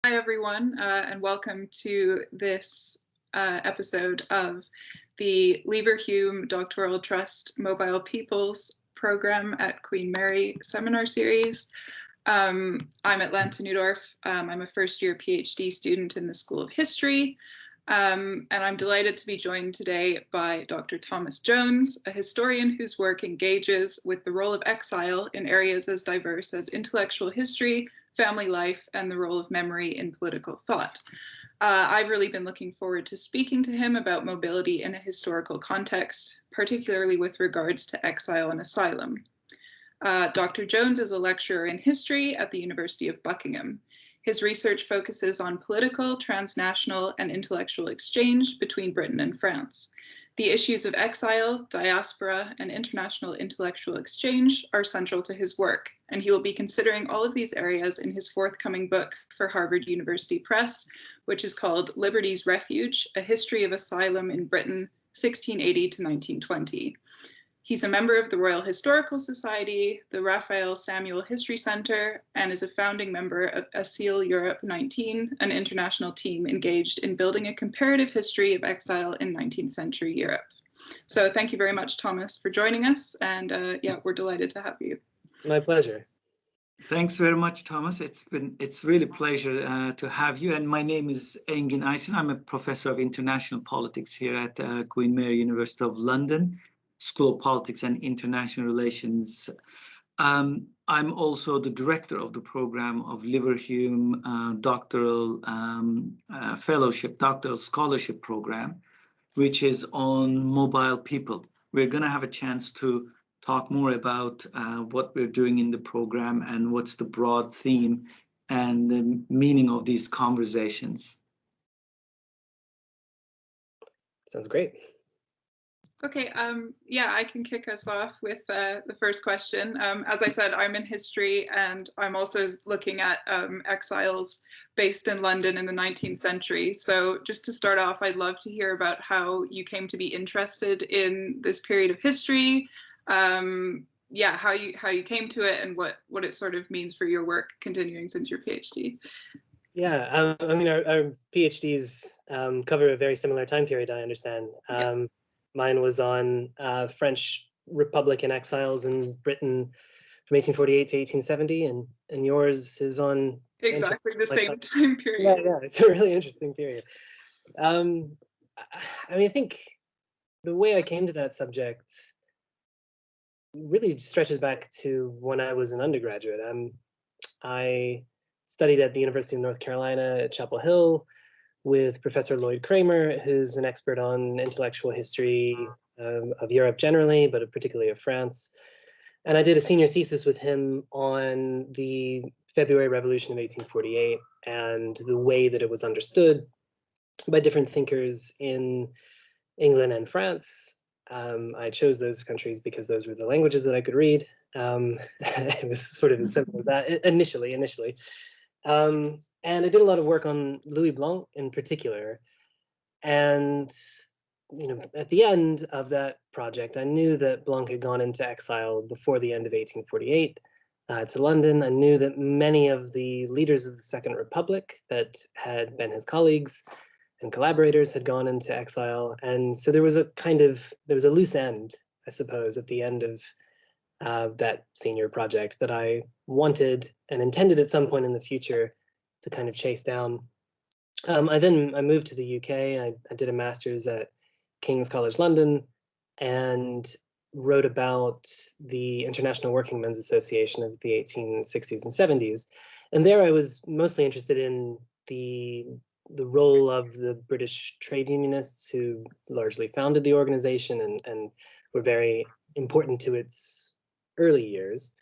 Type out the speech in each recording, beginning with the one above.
Hi, everyone, and welcome to this episode of the Leverhulme Doctoral Trust Mobile Peoples Program at Queen Mary Seminar Series. I'm Atlanta Neudorf. I'm a first-year PhD student in the School of History, and I'm delighted to be joined today by Dr. Thomas Jones, a historian whose work engages with the role of exile in areas as diverse as intellectual history, family life, and the role of memory in political thought. I've really been looking forward to speaking to him about mobility in a historical context, particularly with regards to exile and asylum. Dr. Jones is a lecturer in history at the University of Buckingham. His research focuses on political, transnational, and intellectual exchange between Britain and France. The issues of exile, diaspora, and international intellectual exchange are central to his work, and he will be considering all of these areas in his forthcoming book for Harvard University Press, which is called Liberty's Refuge, A History of Asylum in Britain, 1680 to 1920. He's a member of the Royal Historical Society, the Raphael Samuel History Center, and is a founding member of Asile Europe 19, an international team engaged in building a comparative history of exile in 19th century Europe. So thank you very much, Thomas, for joining us. And yeah, we're delighted to have you. My pleasure. Thanks very much, Thomas. It's really a pleasure to have you. And my name is Engin. I'm a professor of international politics here at Queen Mary University of London, School of Politics and International Relations. I'm also the director of the program of Leverhulme Doctoral Fellowship, Doctoral Scholarship Program, which is on mobile people. We're going to have a chance to talk more about what we're doing in the program and what's the broad theme and the meaning of these conversations. Sounds great. Okay, yeah, I can kick us off with the first question. As I said, I'm in history, and I'm also looking at exiles based in London in the 19th century. So just to start off, I'd love to hear about how you came to be interested in this period of history. Yeah, how you came to it and what it sort of means for your work continuing since your PhD. Yeah, I mean, our PhDs cover a very similar time period, I understand. Yeah. Mine was on French Republican exiles in Britain from 1848 to 1870, and yours is on Exactly the same time period. Yeah, it's a really interesting period. I mean, I think the way I came to that subject really stretches back to when I was an undergraduate. I studied at the University of North Carolina at Chapel Hill with Professor Lloyd Kramer, who's an expert on intellectual history of Europe generally, but particularly of France. And I did a senior thesis with him on the February Revolution of 1848 and the way that it was understood by different thinkers in England and France. I chose those countries because those were the languages that I could read. It was sort of as simple as that initially. And I did a lot of work on Louis Blanc in particular. And, at the end of that project, I knew that Blanc had gone into exile before the end of 1848 to London. I knew that many of the leaders of the Second Republic that had been his colleagues and collaborators had gone into exile. And so there was a loose end, I suppose, at the end of that senior project that I wanted and intended at some point in the future to kind of chase down. I moved to the UK. I did a master's at King's College London and wrote about the International Working Men's Association of the 1860s and 70s. And there I was mostly interested in the role of the British trade unionists who largely founded the organization and were very important to its early years.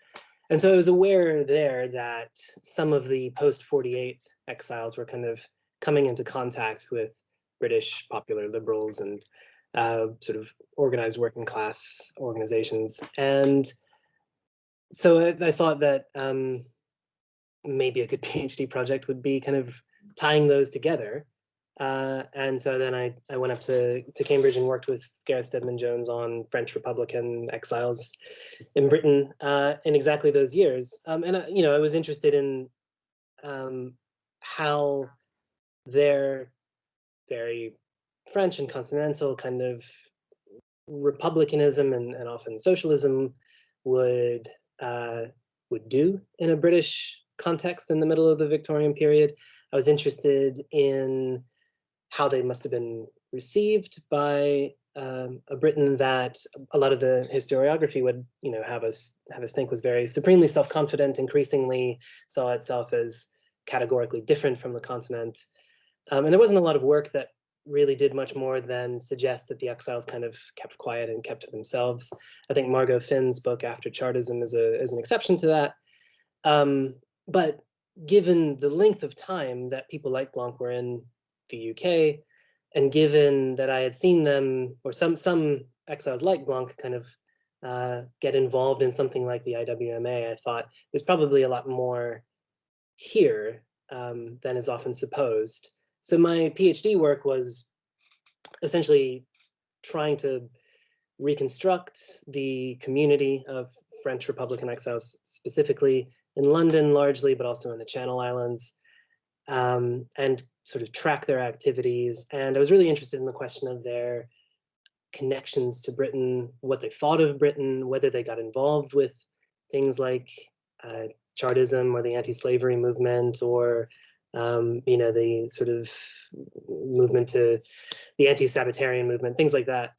And so I was aware there that some of the post-48 exiles were kind of coming into contact with British popular liberals and sort of organized working class organizations. And so I thought that maybe a good PhD project would be kind of tying those together. And so then I went up to Cambridge and worked with Gareth Stedman Jones on French Republican exiles in Britain in exactly those years. And I was interested in how their very French and continental kind of republicanism and often socialism would do in a British context in the middle of the Victorian period. I was interested in how they must have been received by a Britain that a lot of the historiography would, have us think was very supremely self-confident, increasingly saw itself as categorically different from the continent. And there wasn't a lot of work that really did much more than suggest that the exiles kind of kept quiet and kept to themselves. I think Margot Finn's book After Chartism is an exception to that. But given the length of time that people like Blanc were in the UK, and given that I had seen them, or some exiles like Blanc kind of get involved in something like the IWMA, I thought there's probably a lot more here than is often supposed. So my PhD work was essentially trying to reconstruct the community of French Republican exiles, specifically in London largely, but also in the Channel Islands, and sort of track their activities. And I was really interested in the question of their connections to Britain, what they thought of Britain, whether they got involved with things like Chartism or the anti-slavery movement, or the sort of movement to the anti-Sabbatarian movement, things like that.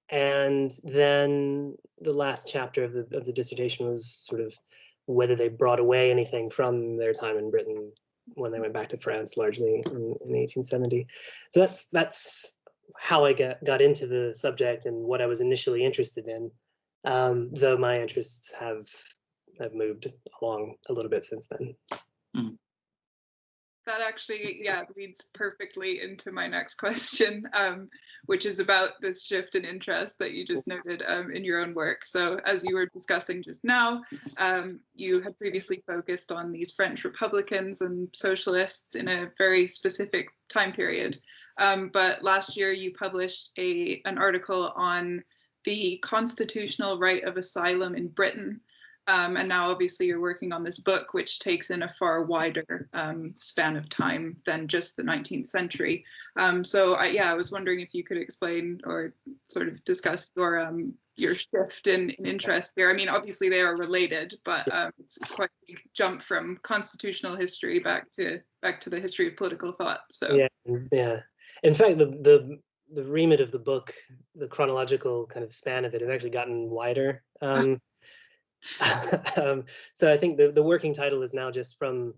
And then the last chapter of the dissertation was sort of whether they brought away anything from their time in Britain when they went back to France, largely in 1870. So that's how I got into the subject and what I was initially interested in. Though my interests have moved along a little bit since then. Mm. That actually, leads perfectly into my next question, which is about this shift in interest that you just noted in your own work. So as you were discussing just now, you had previously focused on these French Republicans and socialists in a very specific time period. But last year you published an article on the constitutional right of asylum in Britain. And now obviously you're working on this book, which takes in a far wider span of time than just the 19th century. So I was wondering if you could explain or sort of discuss your shift in interest here. I mean, obviously they are related, but it's quite a big jump from constitutional history back to the history of political thought. So yeah. In fact, the remit of the book, the chronological kind of span of it, has actually gotten wider. So I think the working title is now just from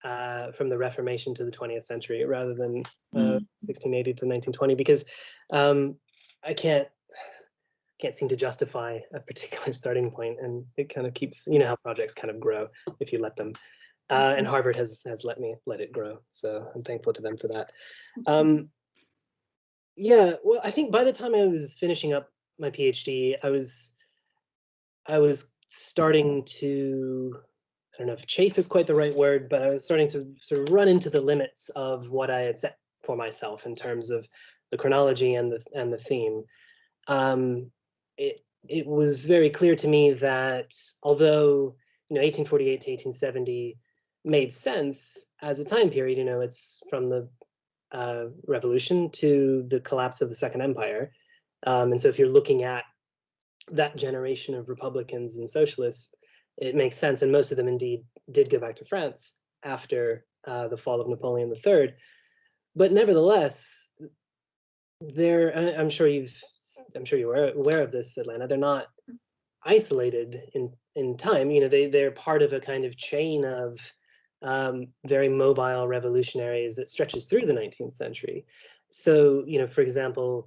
the Reformation to the 20th century, rather than 1680 to 1920, because I can't seem to justify a particular starting point, and it kind of keeps, how projects kind of grow if you let them. And Harvard has let it grow, so I'm thankful to them for that. Yeah, well, I think by the time I was finishing up my PhD, I was starting to, I don't know if chafe is quite the right word, but I was starting to sort of run into the limits of what I had set for myself in terms of the chronology and the theme. It was very clear to me that although 1848 to 1870 made sense as a time period, it's from the revolution to the collapse of the Second Empire, and so if you're looking at that generation of Republicans and socialists, it makes sense. And most of them indeed did go back to France after the fall of Napoleon III. But nevertheless, I'm sure you're aware of this, Atlanta. They're not isolated in time. They're part of a kind of chain of very mobile revolutionaries that stretches through the 19th century. So, for example,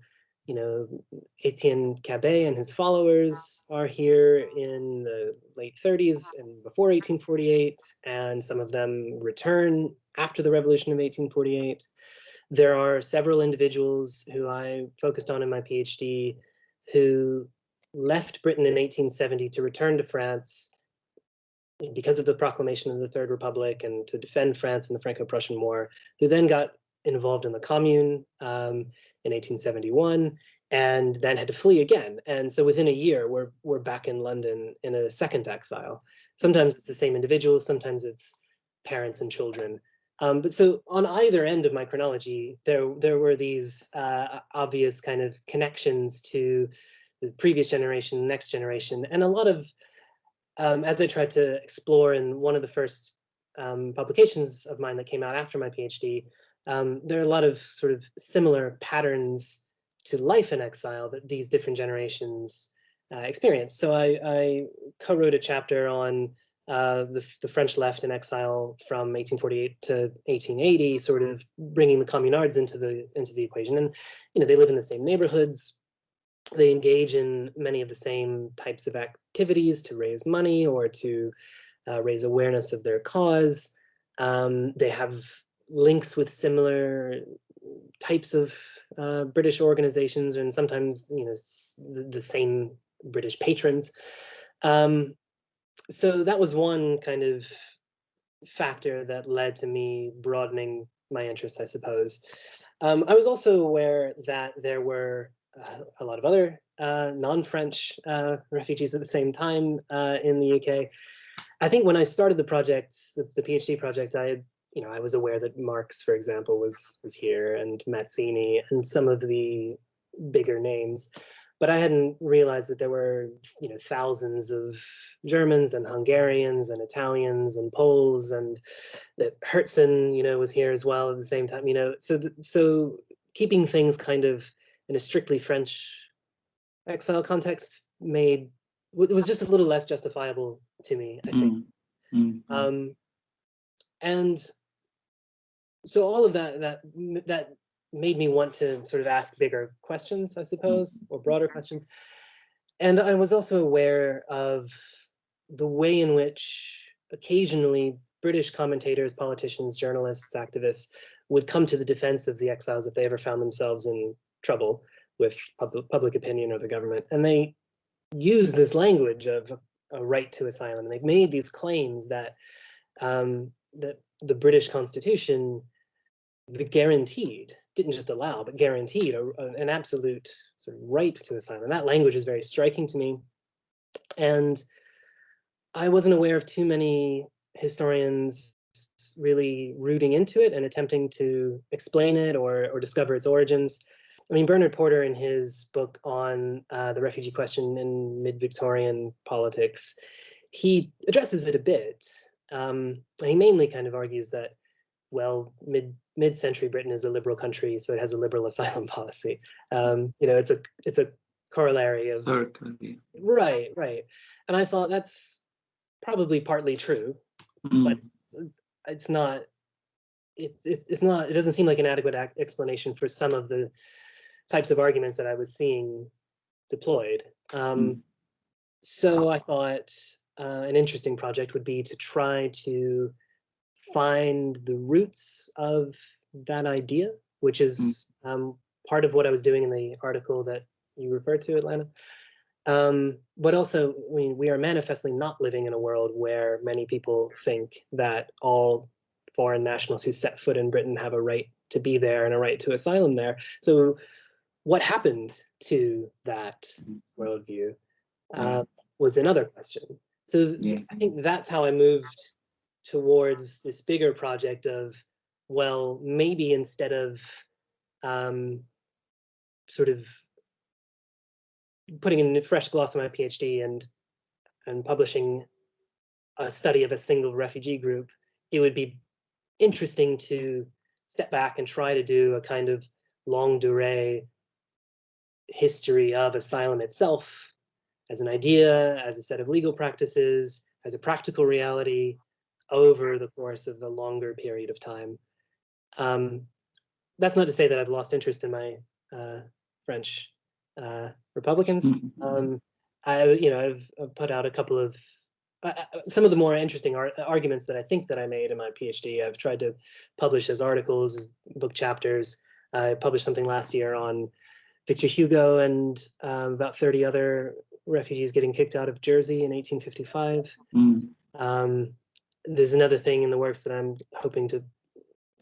Etienne Cabet and his followers are here in the late 30s and before 1848, and some of them return after the Revolution of 1848. There are several individuals who I focused on in my PhD who left Britain in 1870 to return to France because of the proclamation of the Third Republic and to defend France in the Franco-Prussian War, who then got involved in the Commune in 1871, and then had to flee again. And so within a year, we're back in London in a second exile. Sometimes it's the same individuals, sometimes it's parents and children. But so on either end of my chronology, there were these obvious kind of connections to the previous generation, next generation, and a lot of, as I tried to explore in one of the first publications of mine that came out after my PhD, there are a lot of sort of similar patterns to life in exile that these different generations experience. So I co-wrote a chapter on the French left in exile from 1848 to 1880, sort of bringing the communards into the equation. And they live in the same neighborhoods. They engage in many of the same types of activities to raise money or to raise awareness of their cause. They have links with similar types of British organizations, and sometimes the same British patrons. So that was one kind of factor that led to me broadening my interests, I suppose. I was also aware that there were a lot of other non-French refugees at the same time in the UK. I think when I started the project, the PhD project, I was aware that Marx, for example, was here, and Mazzini, and some of the bigger names, but I hadn't realized that there were thousands of Germans and Hungarians and Italians and Poles, and that Herzen was here as well at the same time. So keeping things kind of in a strictly French exile context was just a little less justifiable to me, I think. And so all of that made me want to sort of ask bigger questions, I suppose, or broader questions. And I was also aware of the way in which occasionally British commentators, politicians, journalists, activists would come to the defense of the exiles if they ever found themselves in trouble with public opinion or the government. And they use this language of a right to asylum. And they've made these claims that that the British Constitution guaranteed, didn't just allow, but guaranteed an absolute sort of right to asylum. And that language is very striking to me. And I wasn't aware of too many historians really rooting into it and attempting to explain it or discover its origins. I mean, Bernard Porter, in his book on the refugee question in mid-Victorian politics, he addresses it a bit. He mainly kind of argues that, well, mid-century Britain is a liberal country, so it has a liberal asylum policy. It's a corollary of right. And I thought that's probably partly true, but it's not. It's not. It doesn't seem like an adequate explanation for some of the types of arguments that I was seeing deployed. So I thought an interesting project would be to try to find the roots of that idea, which is part of what I was doing in the article that you referred to, Atlanta. But also, I mean, we are manifestly not living in a world where many people think that all foreign nationals who set foot in Britain have a right to be there and a right to asylum there. So what happened to that worldview was another question. So I think that's how I moved towards this bigger project of, well, maybe instead of sort of putting in a fresh gloss on my PhD and publishing a study of a single refugee group, it would be interesting to step back and try to do a kind of longue durée history of asylum itself as an idea, as a set of legal practices, as a practical reality over the course of a longer period of time. That's not to say that I've lost interest in my French Republicans. I've put out a couple of some of the more interesting arguments that I think that I made in my PhD. I've tried to publish as articles, book chapters. I published something last year on Victor Hugo and about 30 other refugees getting kicked out of Jersey in 1855. There's another thing in the works that I'm hoping to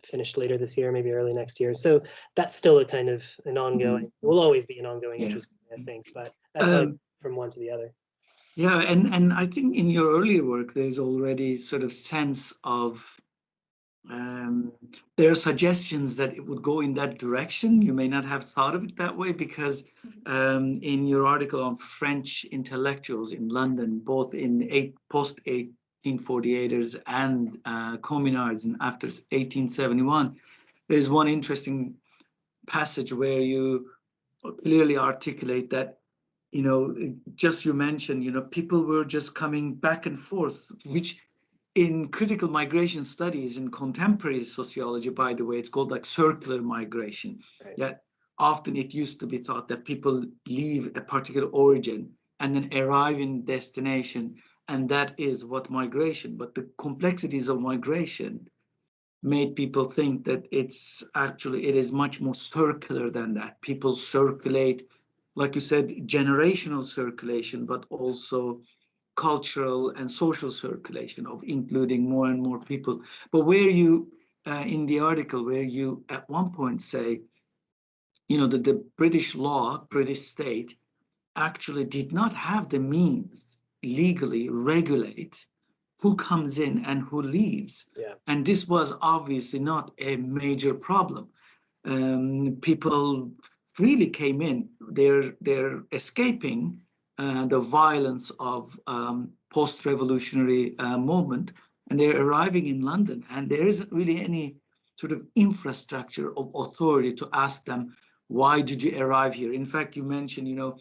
finish later this year, maybe early next year. So that's still a kind of an ongoing, will always be an ongoing interest, I think, but that's how I go from one to the other. Yeah, and I think in your earlier work, there's already sort of sense of there are suggestions that it would go in that direction. You may not have thought of it that way because in your article on French intellectuals in London, both in post-1848ers and communards and after 1871, there's one interesting passage where you clearly articulate that, just you mentioned, people were just coming back and forth, which in critical migration studies in contemporary sociology, by the way, it's called like circular migration. Right. Yet often it used to be thought that people leave a particular origin and then arrive in destination, and that is what migration. But the complexities of migration made people think that it is much more circular than that. People circulate, like you said, generational circulation, but also cultural and social circulation of including more and more people. But where you, in the article, where you at one point say, that the British state actually did not have the means legally regulate who comes in and who leaves. Yeah. And this was obviously not a major problem. People freely came in. They're escaping the violence of post-revolutionary movement, and they're arriving in London. And there isn't really any sort of infrastructure of authority to ask them, why did you arrive here? In fact, you mentioned,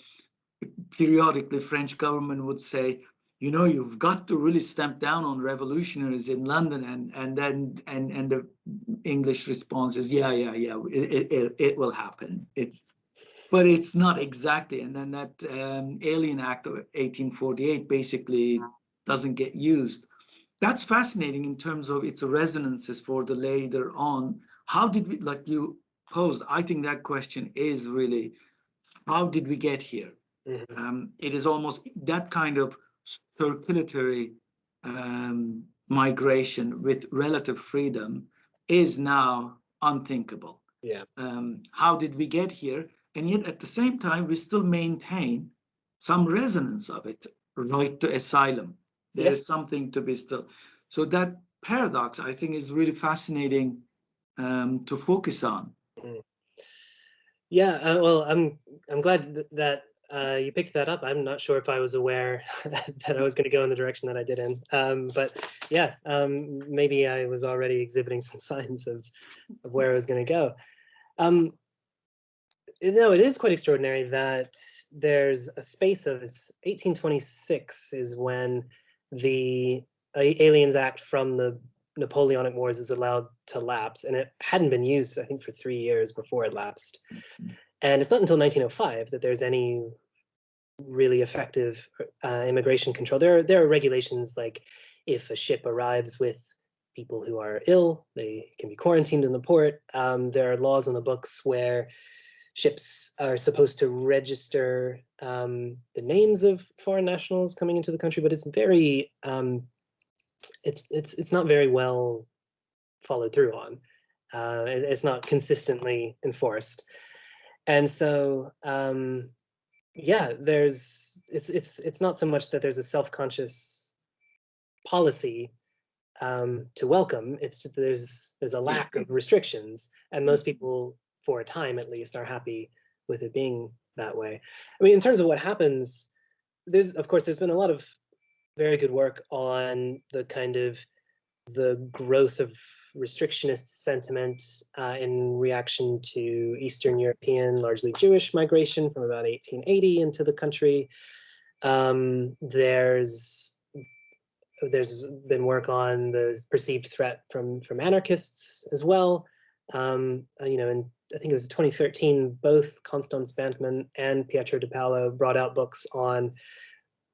periodically French government would say, you've got to really stamp down on revolutionaries in London, and the English response is, yeah, it will happen. But it's not exactly. And then that Alien Act of 1848 basically doesn't get used. That's fascinating in terms of its resonances for the later on. How did we, like you posed, I think that question is really, how did we get here? Mm-hmm. It is almost that kind of circulatory migration with relative freedom is now unthinkable. Yeah. How did we get here? And yet at the same time, we still maintain some resonance of it, right to asylum. There is something to be still. So that paradox, I think, is really fascinating to focus on. Mm. Yeah, well, I'm glad that you picked that up. I'm not sure if I was aware that I was going to go in the direction that I did in. But yeah, maybe I was already exhibiting some signs of where I was going to go. No, it is quite extraordinary that there's a space of, it's 1826 is when the Aliens Act from the Napoleonic Wars is allowed to lapse, and it hadn't been used, I think, for 3 years before it lapsed. And it's not until 1905 that there's any really effective immigration control. There are regulations like if a ship arrives with people who are ill, they can be quarantined in the port. There are laws on the books where ships are supposed to register the names of foreign nationals coming into the country, but it's very it's not very well followed through on. It's not consistently enforced, and so yeah, it's not so much that there's a self-conscious policy to welcome. It's just there's a lack of restrictions, and most people, for a time at least, are happy with it being that way. I mean, in terms of what happens, there's been a lot of very good work on the kind of the growth of restrictionist sentiment in reaction to Eastern European, largely Jewish migration from about 1880 into the country. There's been work on the perceived threat from anarchists as well. And I think it was 2013, both Constance Bantman and Pietro Di Paolo brought out books on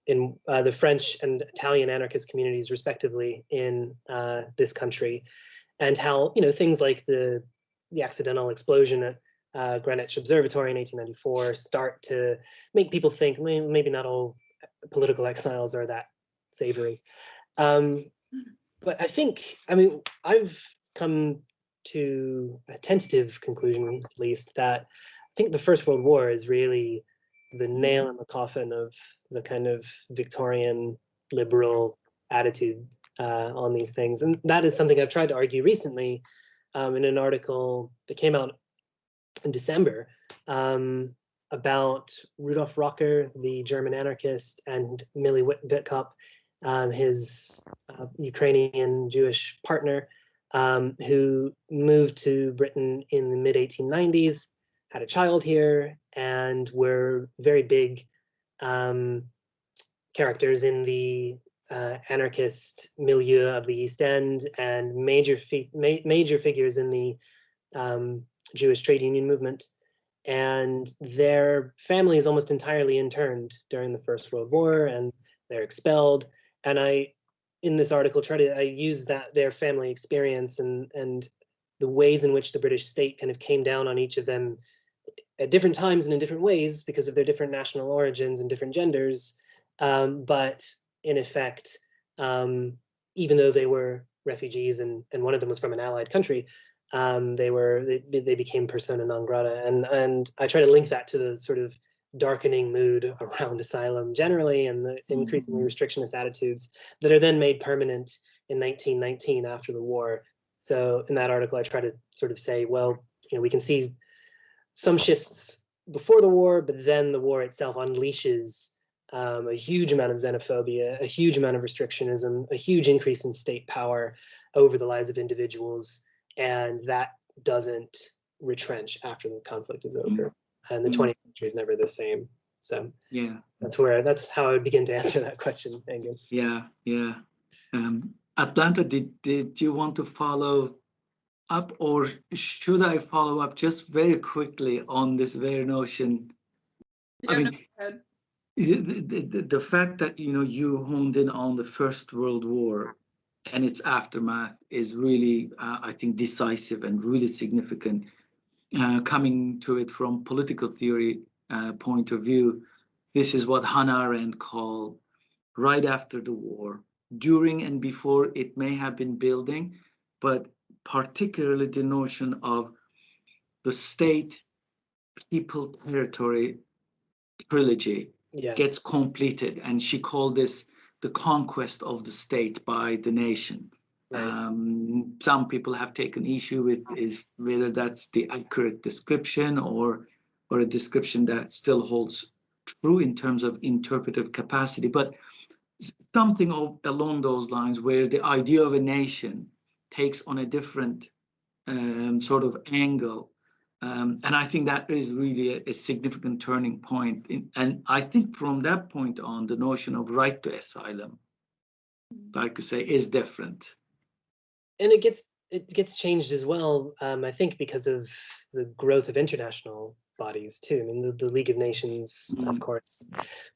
in the French and Italian anarchist communities, respectively, in this country, and how things like the accidental explosion at Greenwich Observatory in 1894 start to make people think maybe not all political exiles are that savory. But I've come to a tentative conclusion, at least, that I think the First World War is really the nail in the coffin of the kind of Victorian liberal attitude on these things. And that is something I've tried to argue recently in an article that came out in December about Rudolf Rocker, the German anarchist, and Millie Witkop, his Ukrainian Jewish partner, who moved to Britain in the mid-1890s, had a child here, and were very big characters in the anarchist milieu of the East End, and major figures in the Jewish trade union movement. And their family is almost entirely interned during the First World War, and they're expelled. And in this article, I use their family experience and the ways in which the British state kind of came down on each of them at different times and in different ways because of their different national origins and different genders. But in effect, even though they were refugees and one of them was from an allied country, they became persona non grata, and I try to link that to the sort of darkening mood around asylum generally and the increasingly restrictionist attitudes that are then made permanent in 1919 after the war. So in that article, I try to sort of say, well, we can see some shifts before the war, but then the war itself unleashes a huge amount of xenophobia, a huge amount of restrictionism, a huge increase in state power over the lives of individuals, and that doesn't retrench after the conflict is over. And the 20th century is never the same. So yeah, that's how I would begin to answer that question, Engin. Yeah. Atlanta, did you want to follow up, or should I follow up just very quickly on this very notion? Yeah, I mean, no, go ahead. the fact that you honed in on the First World War and its aftermath is really, I think, decisive and really significant. Coming to it from political theory point of view, this is what Hannah Arendt called right after the war, during and before it may have been building, but particularly the notion of the state, people, territory trilogy gets completed, and she called this the conquest of the state by the nation. Right. Some people have taken issue with is whether that's the accurate description or a description that still holds true in terms of interpretive capacity, but something along those lines where the idea of a nation takes on a different sort of angle. And I think that is really a significant turning point. And I think from that point on, the notion of right to asylum, like I say, is different. And it gets changed as well, I think, because of the growth of international bodies too. I mean, the League of Nations, of course,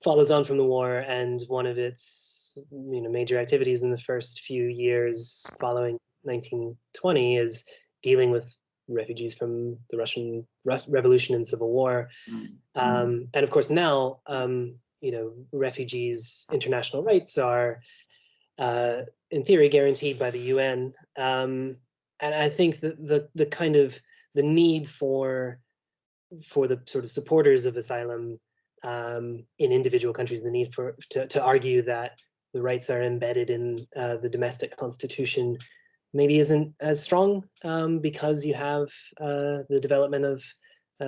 follows on from the war, and one of its major activities in the first few years following 1920 is dealing with refugees from the Russian Revolution and Civil War. And of course now, refugees' international rights are in theory guaranteed by the UN. And I think that the kind of the need for the sort of supporters of asylum in individual countries, the need to argue that the rights are embedded in the domestic constitution maybe isn't as strong because you have the development of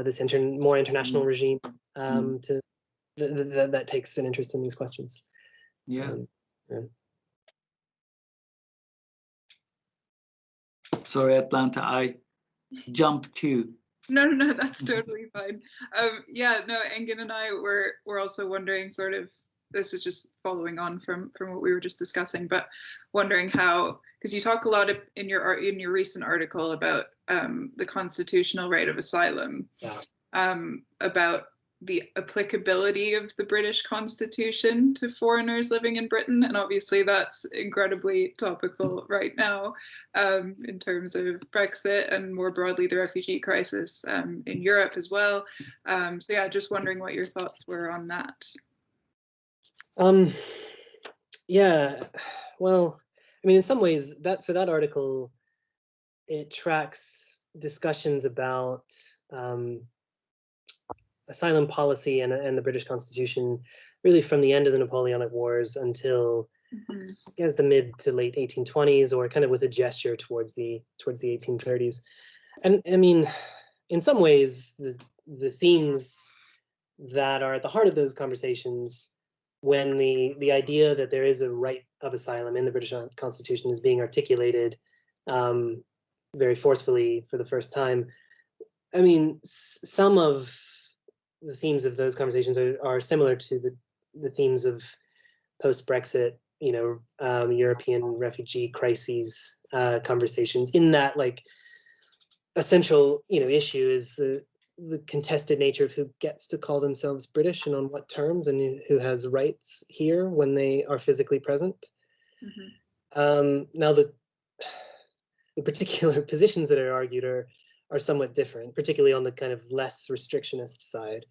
this more international regime that takes an interest in these questions. Yeah. Sorry, Atlanta, I jumped queue. No, that's totally fine. Yeah, no, Engin and I were also wondering, sort of, this is just following on from what we were just discussing, but wondering how, because you talk a lot in your recent article about the constitutional right of asylum, about the applicability of the British Constitution to foreigners living in Britain, and obviously that's incredibly topical right now in terms of Brexit and more broadly the refugee crisis in Europe as well. So yeah, just wondering what your thoughts were on that. Yeah, well, I mean, in some ways, that article, it tracks discussions about asylum policy and the British Constitution really from the end of the Napoleonic Wars until guess the mid to late 1820s, or kind of with a gesture towards the 1830s. And I mean, in some ways, the themes that are at the heart of those conversations, when the idea that there is a right of asylum in the British Constitution is being articulated very forcefully for the first time, I mean, some of the themes of those conversations are similar to the themes of post-Brexit, European refugee crises conversations, in that, like, essential issue is the contested nature of who gets to call themselves British and on what terms, and who has rights here when they are physically present. Now the particular positions that are argued are somewhat different, particularly on the kind of less restrictionist side.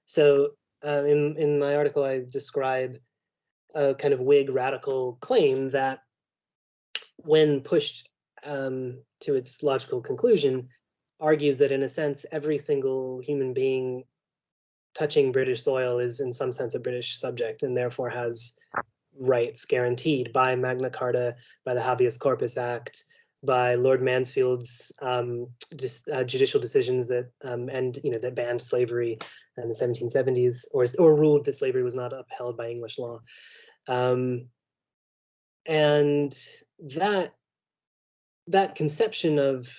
So in my article, I describe a kind of Whig radical claim that, when pushed to its logical conclusion, argues that, in a sense, every single human being touching British soil is in some sense a British subject, and therefore has rights guaranteed by Magna Carta, by the Habeas Corpus Act, by Lord Mansfield's judicial decisions that that banned slavery in the 1770s, or ruled that slavery was not upheld by English law. And that conception of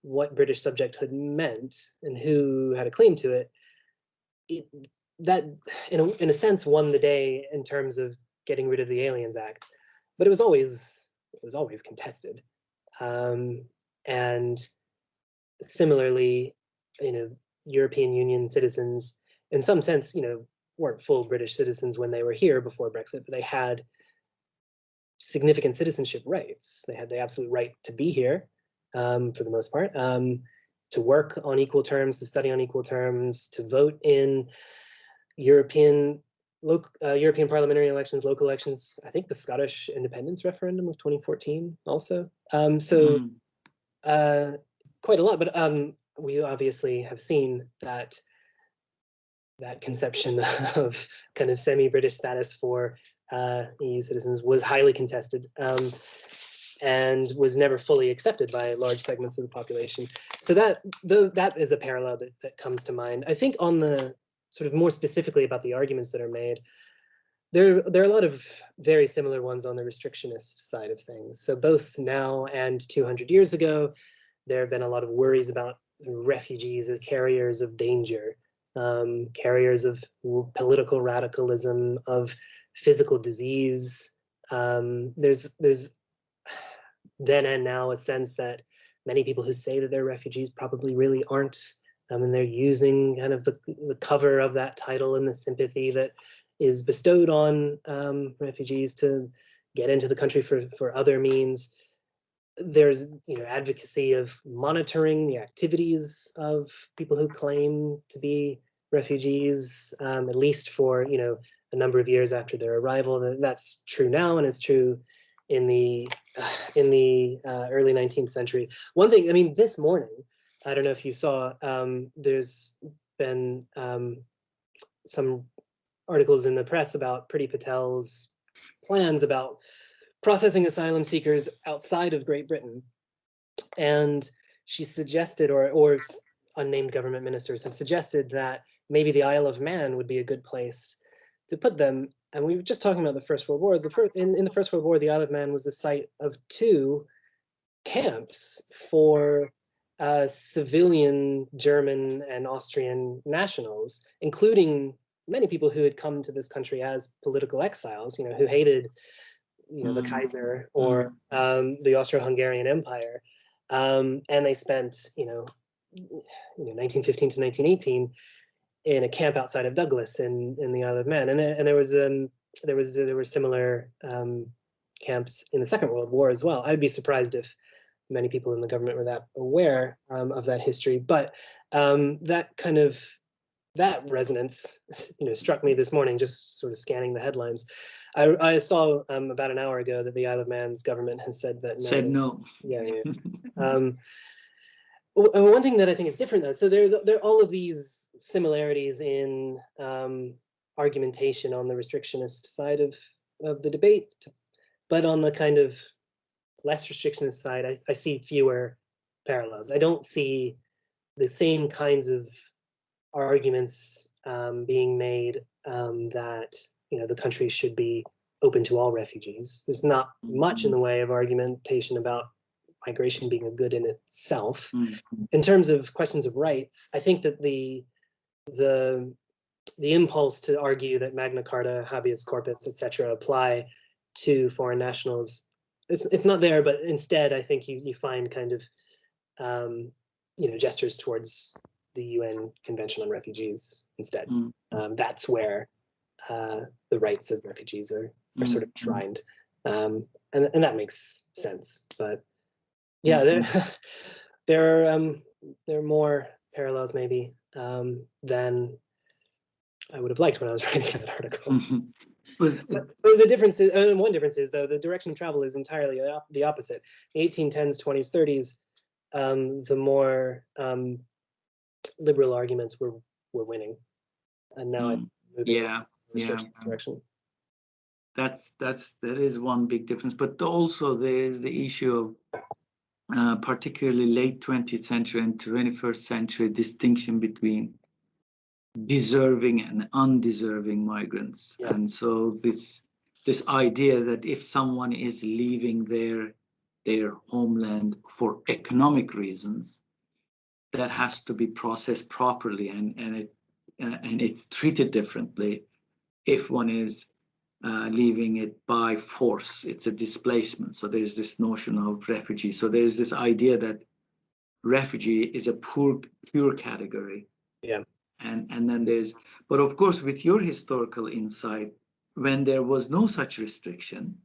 what British subjecthood meant and who had a claim to it, that in a sense won the day in terms of getting rid of the Aliens Act, but it was always contested. And similarly, European Union citizens, in some sense, weren't full British citizens when they were here before Brexit, but they had significant citizenship rights. They had the absolute right to be here, for the most part, to work on equal terms, to study on equal terms, to vote in European parliamentary elections, local elections. I think the Scottish independence referendum of 2014 also. Quite a lot, but we obviously have seen that conception of kind of semi-British status for EU citizens was highly contested, and was never fully accepted by large segments of the population. So that is a parallel that comes to mind. I think on the sort of more specifically about the arguments that are made, there are a lot of very similar ones on the restrictionist side of things. So both now and 200 years ago, there have been a lot of worries about refugees as carriers of danger, carriers of political radicalism, of physical disease. There's then and now a sense that many people who say that they're refugees probably really aren't, and they're using kind of the cover of that title and the sympathy that is bestowed on refugees to get into the country for other means. There's advocacy of monitoring the activities of people who claim to be refugees, at least for a number of years after their arrival. That's true now, and it's true in the early 19th century. One thing, I mean, this morning, I don't know if you saw, there's been some articles in the press about Priti Patel's plans about processing asylum seekers outside of Great Britain. And she suggested, or unnamed government ministers have suggested, that maybe the Isle of Man would be a good place to put them. And we were just talking about the First World War. In the First World War, the Isle of Man was the site of 2 camps for civilian German and Austrian nationals, including many people who had come to this country as political exiles, who hated the Kaiser or the Austro-Hungarian Empire. And they spent 1915 to 1918 in a camp outside of Douglas in the Isle of Man, and there were similar camps in the Second World War as well. I'd be surprised if many people in the government were that aware of that history, but that resonance struck me this morning, just sort of scanning the headlines. I saw about an hour ago that the Isle of Man's government has said that no. Said no. Yeah. One thing that I think is different, though, so there are all of these similarities in argumentation on the restrictionist side of the debate, But on the kind of less restrictionist side, I see fewer parallels. I don't see the same kinds of arguments being made that the country should be open to all refugees. There's not much in the way of argumentation about migration being a good in itself. In terms of questions of rights, I think that the impulse to argue that Magna Carta, habeas corpus, etc., apply to foreign nationals, it's not there. But instead, I think you find kind of gestures towards the UN Convention on Refugees instead. That's where the rights of refugees are sort of enshrined, and that makes sense. But yeah, there are more parallels maybe than I would have liked when I was writing that article. But the difference is, one difference is, though, the direction of travel is entirely the opposite. The 1810s, 20s, 30s, the more liberal arguments were winning, and now it's moving in restrictions direction. That is one big difference, but also there is the issue of particularly late 20th century and 21st century distinction between deserving and undeserving migrants. And so this idea that if someone is leaving their homeland for economic reasons, that has to be processed properly, and it's treated differently if one is leaving it by force. It's a displacement. So there's this notion of refugee. So there's this idea that refugee is a pure category. Yeah. And then but of course, with your historical insight, when there was no such restriction,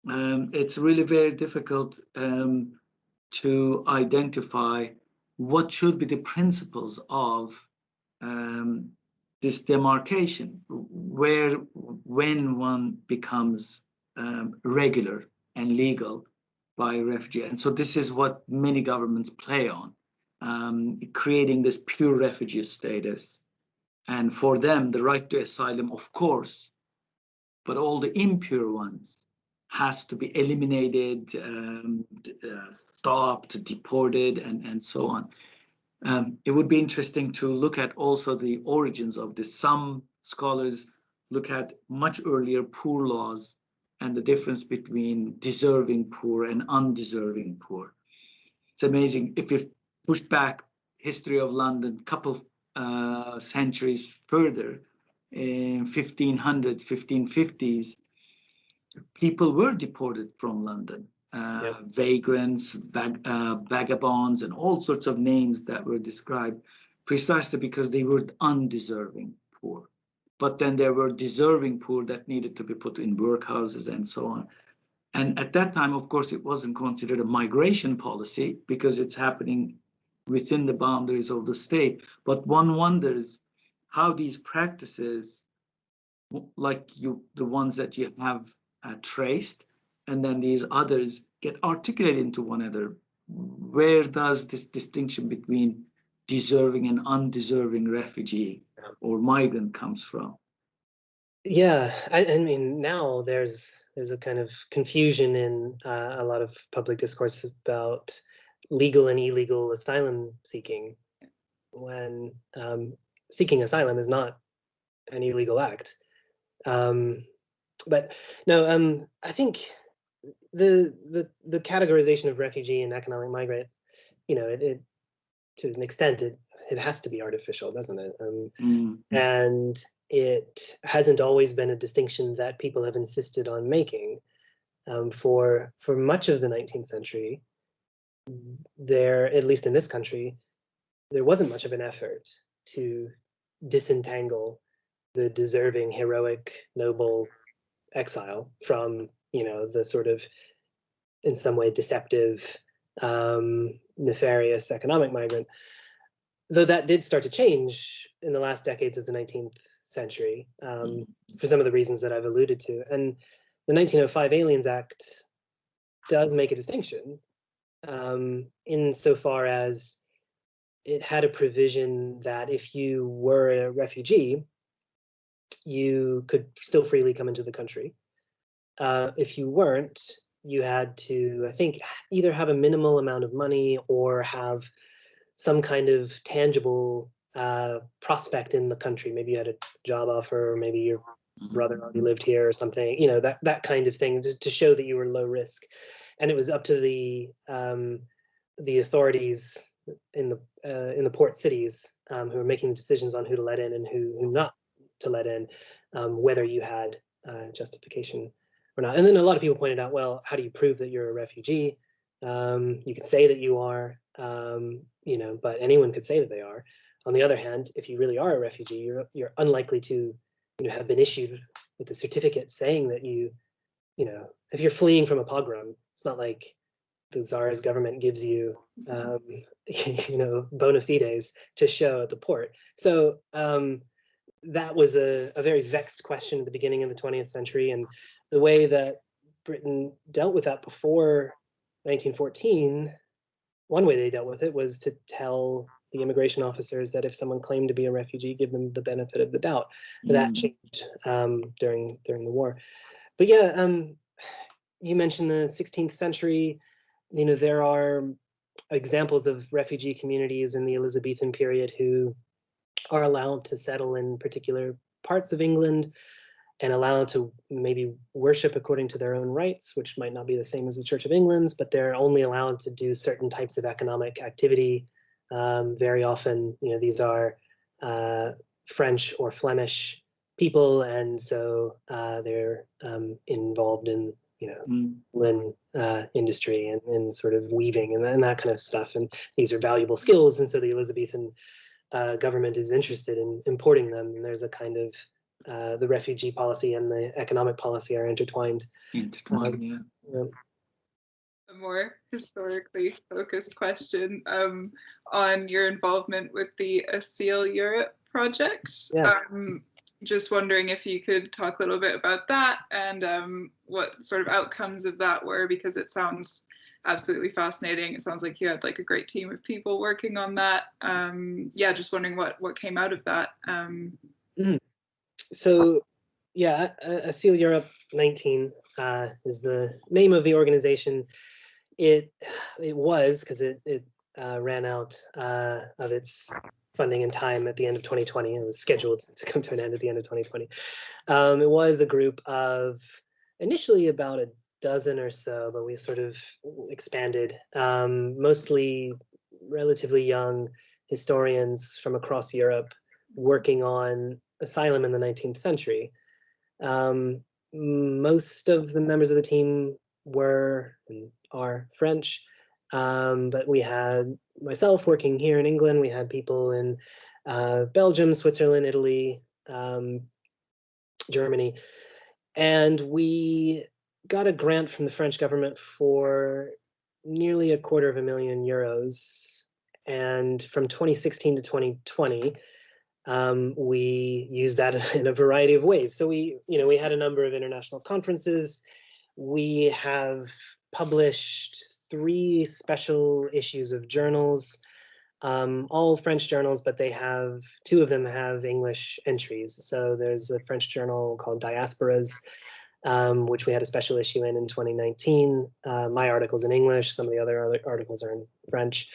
it's really very difficult to identify what should be the principles of this demarcation, when one becomes regular and legal by a refugee. And so this is what many governments play on, creating this pure refugee status. And for them, the right to asylum, of course, but all the impure ones has to be eliminated, stopped, deported, and so on. It would be interesting to look at also the origins of this. Some scholars look at much earlier poor laws and the difference between deserving poor and undeserving poor. It's amazing. If you push back history of London a couple centuries further, in 1500s, 1550s, people were deported from London. Vagrants, vagabonds, and all sorts of names that were described precisely because they were undeserving poor. But then there were deserving poor that needed to be put in workhouses and so on. And at that time, of course, it wasn't considered a migration policy because it's happening within the boundaries of the state. But one wonders how these practices, like the ones that you have traced, and then these others get articulated into one another. Where does this distinction between deserving and undeserving refugee or migrant comes from? Yeah, I mean, now there's a kind of confusion in a lot of public discourse about legal and illegal asylum seeking, when seeking asylum is not an illegal act. But no, I think the categorization of refugee and economic migrant, it to an extent it has to be artificial, doesn't it? And it hasn't always been a distinction that people have insisted on making. For much of the 19th century, at least in this country, there wasn't much of an effort to disentangle the deserving, heroic, noble exile from, the sort of, in some way, deceptive, nefarious economic migrant. Though that did start to change in the last decades of the 19th century, for some of the reasons that I've alluded to. And the 1905 Aliens Act does make a distinction, insofar as it had a provision that if you were a refugee, you could still freely come into the country. if you weren't, you had to, I think, either have a minimal amount of money or have some kind of tangible prospect in the country. Maybe you had a job offer, or maybe your brother already lived here or something, that kind of thing, to show that you were low risk. And it was up to the authorities in the port cities who were making the decisions on who to let in and who not to let in, whether you had justification or not. And then a lot of people pointed out, well, how do you prove that you're a refugee? You could say that you are, but anyone could say that they are. On the other hand, if you really are a refugee, you're unlikely to, have been issued with a certificate saying that if you're fleeing from a pogrom, it's not like the Tsar's government gives you, bona fides to show at the port. So that was a very vexed question at the beginning of the 20th century. And the way that Britain dealt with that before 1914, one way they dealt with it was to tell the immigration officers that if someone claimed to be a refugee, give them the benefit of the doubt. That changed during the war. But yeah, you mentioned the 16th century. There are examples of refugee communities in the Elizabethan period who are allowed to settle in particular parts of England and allowed to maybe worship according to their own rites, which might not be the same as the Church of England's, but they're only allowed to do certain types of economic activity. Very often, these are French or Flemish people, and so they're involved in linen industry and sort of weaving and that kind of stuff. And these are valuable skills, and so the Elizabethan government is interested in importing them. And there's a kind of the refugee policy and the economic policy are intertwined. Yeah. A more historically focused question on your involvement with the Asile Europe project. Yeah. Just wondering if you could talk a little bit about that and what sort of outcomes of that were, because it sounds absolutely fascinating. It sounds like you had like a great team of people working on that. Just wondering what came out of that. So yeah, Asile Europe 19 is the name of the organization. It was, because it ran out of its funding and time at the end of 2020. It was scheduled to come to an end at the end of 2020. It was a group of initially about a dozen or so, but we sort of expanded, mostly relatively young historians from across Europe working on asylum in the 19th century. Most of the members of the team were and are French, but we had myself working here in England. We had people in Belgium, Switzerland, Italy, Germany, and we got a grant from the French government for nearly €250,000. And from 2016 to 2020, we used that in a variety of ways. So we had a number of international conferences. We have published 3 special issues of journals, all French journals, but 2 of them have English entries. So there's a French journal called Diasporas, which we had a special issue in 2019. My article's in English, some of the other articles are in French.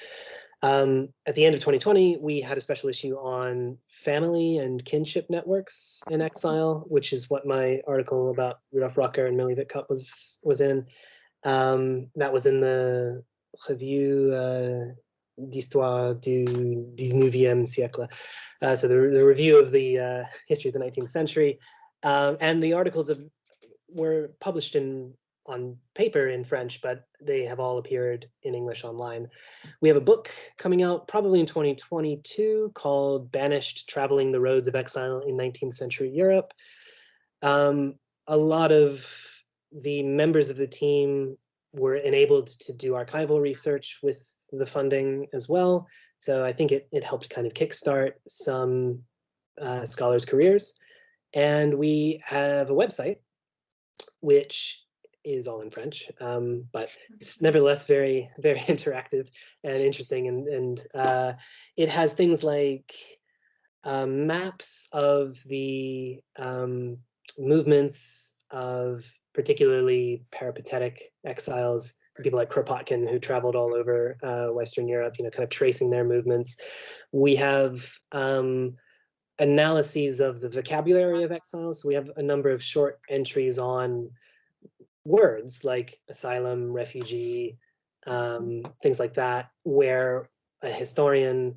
At the end of 2020, we had a special issue on family and kinship networks in exile, which is what my article about Rudolf Rocker and Millie Wittcup was in. That was in the Revue d'Histoire du 19e siècle. So the review of the history of the 19th century. And the articles were published on paper in French, but they have all appeared in English online. We have a book coming out probably in 2022 called Banished: Traveling the Roads of Exile in 19th Century Europe. A lot of the members of the team were enabled to do archival research with the funding as well. So I think it helped kind of kickstart some scholars' careers. And we have a website, which is all in French, but it's nevertheless very, very interactive and interesting. And it has things like maps of the movements of particularly peripatetic exiles, people like Kropotkin, who traveled all over Western Europe, kind of tracing their movements. We have analyses of the vocabulary of exiles. So we have a number of short entries on words like asylum, refugee, things like that, where a historian,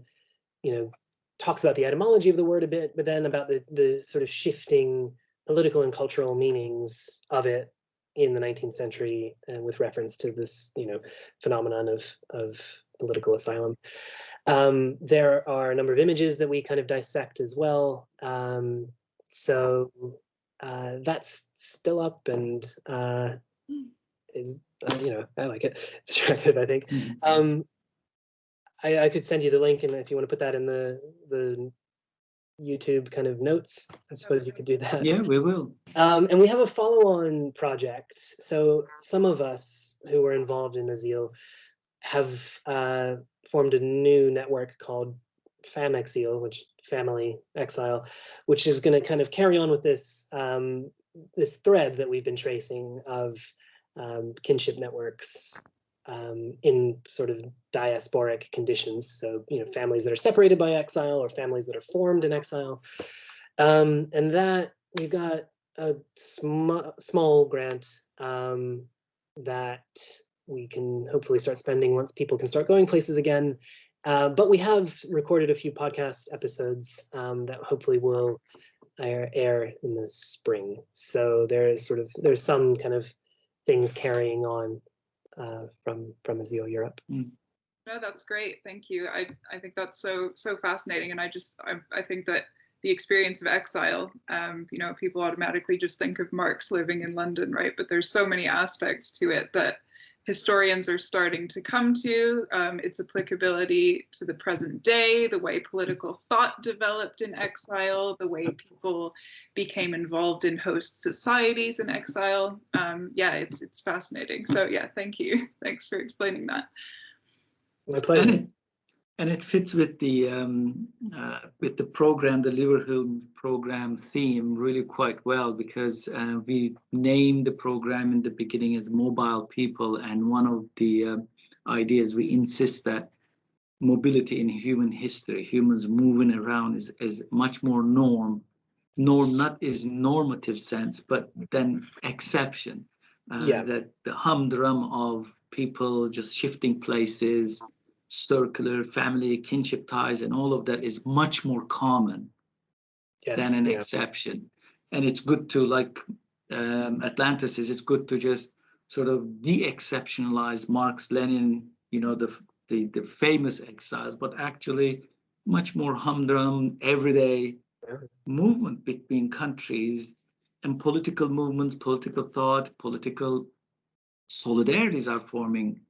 talks about the etymology of the word a bit, but then about the sort of shifting political and cultural meanings of it in the 19th century, and with reference to this, phenomenon of political asylum. There are a number of images that we kind of dissect as well. So that's still up, and is I like it. It's attractive, I think. I could send you the link, and if you want to put that in the YouTube kind of notes, I suppose you could do that. Yeah, we will. And we have a follow-on project. So some of us who were involved in Asile have formed a new network called FamExile, which Family Exile, which is going to kind of carry on with this this thread that we've been tracing of kinship networks in sort of diasporic conditions. So, families that are separated by exile or families that are formed in exile. And that we've got a small grant that we can hopefully start spending once people can start going places again. But we have recorded a few podcast episodes that hopefully will air in the spring. So there's some kind of things carrying on from Asile Europe. No, that's great. Thank you. I think that's so fascinating, and I think that the experience of exile, people automatically just think of Marx living in London, right? But there's so many aspects to it that historians are starting to come to, its applicability to the present day, the way political thought developed in exile, the way people became involved in host societies in exile. It's fascinating. So yeah, thank you. Thanks for explaining that. My pleasure. And it fits with the program, the Leverhulme program theme really quite well, because we named the program in the beginning as Mobile People, and one of the ideas we insist that mobility in human history, humans moving around, is much more norm not is normative sense, but then exception. That the humdrum of people just shifting places, circular family kinship ties, and all of that is much more common than an exception. And it's good to, like Atlanta says, it's good to just sort of de-exceptionalize Marx, Lenin, the famous exiles, but actually much more humdrum, everyday movement between countries, and political movements, political thought, political solidarities are forming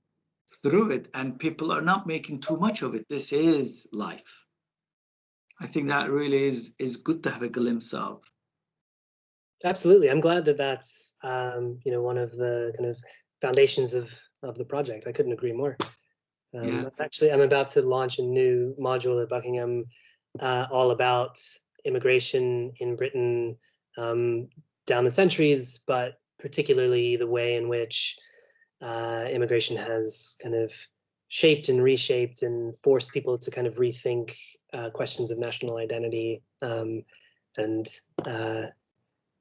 through it, and people are not making too much of it. This is life. I think that really is good to have a glimpse of. Absolutely. I'm glad that that's one of the kind of foundations of the project. I couldn't agree more. Actually, I'm about to launch a new module at Buckingham all about immigration in Britain down the centuries, but particularly the way in which immigration has kind of shaped and reshaped and forced people to kind of rethink questions of national identity, and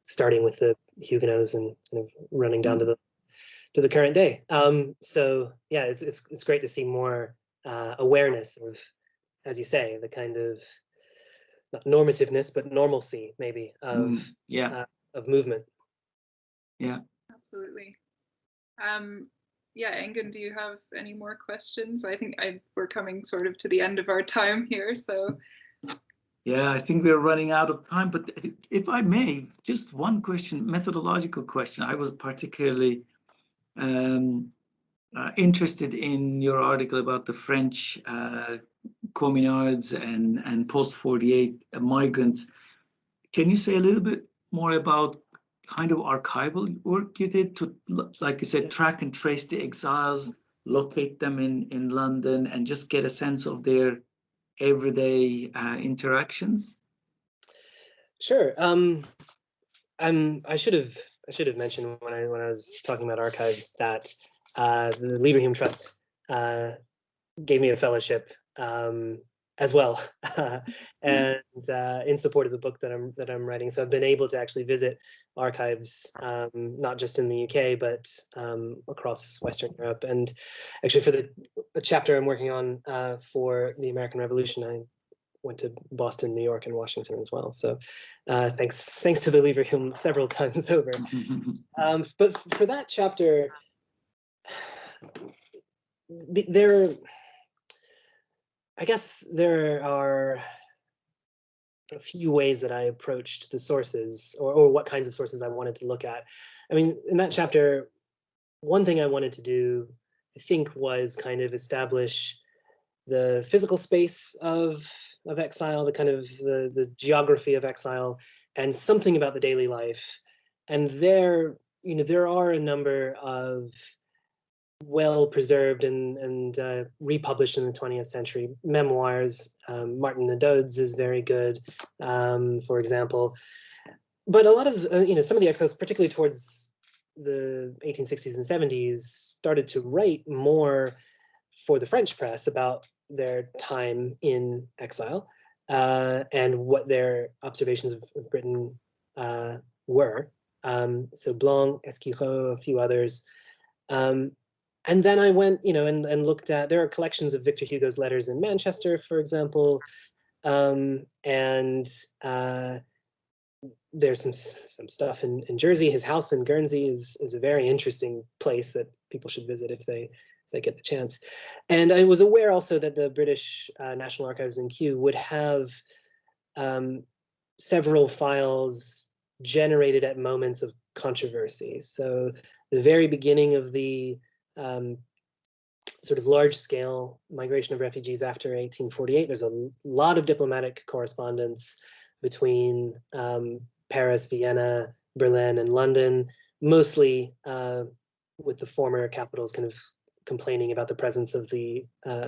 starting with the Huguenots and kind of running down to the current day. So yeah, it's great to see more awareness of, as you say, the kind of not normativeness, but normalcy maybe of movement. Yeah, absolutely. Engin, do you have any more questions? I think we're coming sort of to the end of our time here, so. Yeah, I think we're running out of time, but if I may, just one question, methodological question. I was particularly interested in your article about the French communards and post-48 migrants. Can you say a little bit more about kind of archival work you did to, like you said, track and trace the exiles, locate them in London, and just get a sense of their everyday interactions? Sure. I should have should have mentioned when I was talking about archives that the Leverhulme Trust gave me a fellowship as well, and in support of the book that I'm writing. So I've been able to actually visit archives, not just in the UK, but across Western Europe. And actually, for the chapter I'm working on for the American Revolution, I went to Boston, New York, and Washington as well. So thanks to the Leverhulme several times over. But for that chapter, I guess there are a few ways that I approached the sources, or what kinds of sources I wanted to look at. I mean, in that chapter, one thing I wanted to do, I think, was kind of establish the physical space of exile, the kind of the geography of exile, and something about the daily life. And there are a number of well-preserved and republished in the 20th century memoirs. Martin Naudod's is very good, for example. But a lot of, some of the exiles, particularly towards the 1860s and 70s, started to write more for the French press about their time in exile and what their observations of Britain were. So Blanc, Esquirot, a few others. And then I went, and looked at, there are collections of Victor Hugo's letters in Manchester, for example, and there's some stuff in Jersey. His house in Guernsey is a very interesting place that people should visit if they get the chance. And I was aware also that the British National Archives in Kew would have several files generated at moments of controversy. So the very beginning of the sort of large-scale migration of refugees after 1848, there's a lot of diplomatic correspondence between Paris, Vienna, Berlin, and London, mostly with the former capitals kind of complaining about the presence of the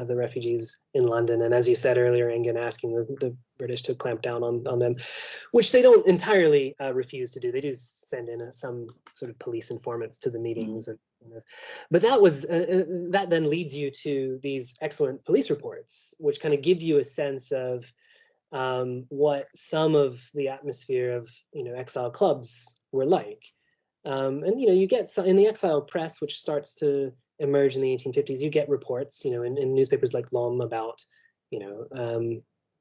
refugees in London. And as you said earlier, Engin, asking the British to clamp down on them, which they don't entirely refuse to do. They do send in some sort of police informants to the meetings. And but that then leads you to these excellent police reports, which kind of give you a sense of what some of the atmosphere of exile clubs were like. And you get in the exile press, which starts to emerge in the 1850s, you get reports, in newspapers like L'Homme about,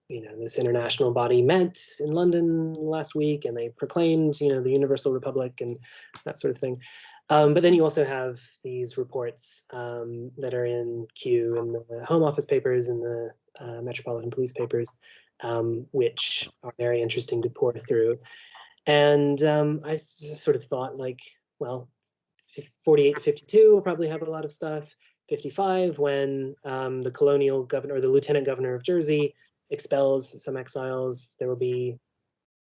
this international body met in London last week and they proclaimed, the Universal Republic and that sort of thing. But then you also have these reports that are in Kew and the Home Office papers and the Metropolitan Police papers, which are very interesting to pore through. And I sort of thought, like, well, 48 to 52 will probably have a lot of stuff. 55, when the colonial governor or the lieutenant governor of Jersey expels some exiles, there will be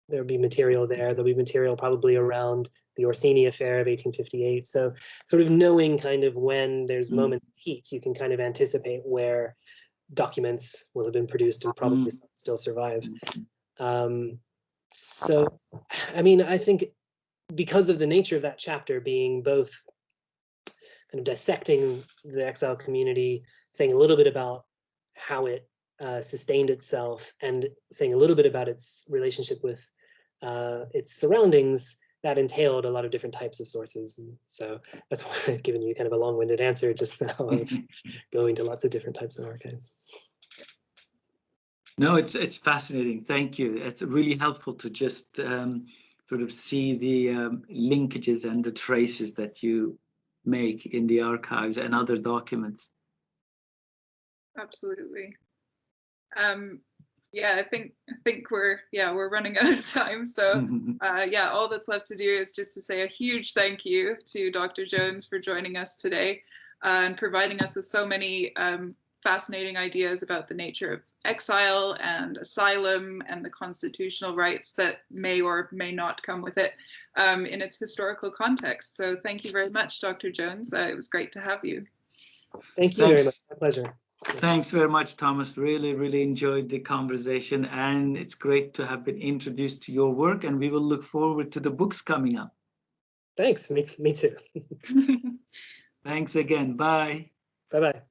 material there. There'll be material probably around the Orsini affair of 1858. So sort of knowing kind of when there's moments of heat, you can kind of anticipate where documents will have been produced and probably still survive. So, I mean, I think because of the nature of that chapter being both kind of dissecting the exile community, saying a little bit about how it sustained itself, and saying a little bit about its relationship with its surroundings, that entailed a lot of different types of sources. And so that's why I've given you kind of a long-winded answer just now of going to lots of different types of archives. No, it's fascinating. Thank you. It's really helpful to just sort of see the linkages and the traces that you make in the archives and other documents. Absolutely. Yeah, I think we're running out of time. So yeah, all that's left to do is just to say a huge thank you to Dr. Jones for joining us today and providing us with so many fascinating ideas about the nature of exile and asylum and the constitutional rights that may or may not come with it in its historical context. So thank you very much, Dr. Jones. It was great to have you. Thank you very much. My pleasure. Thanks very much, Thomas. Really enjoyed the conversation, and it's great to have been introduced to your work, and we will look forward to the books coming up. Thanks. Me too. Thanks again. Bye. Bye-bye.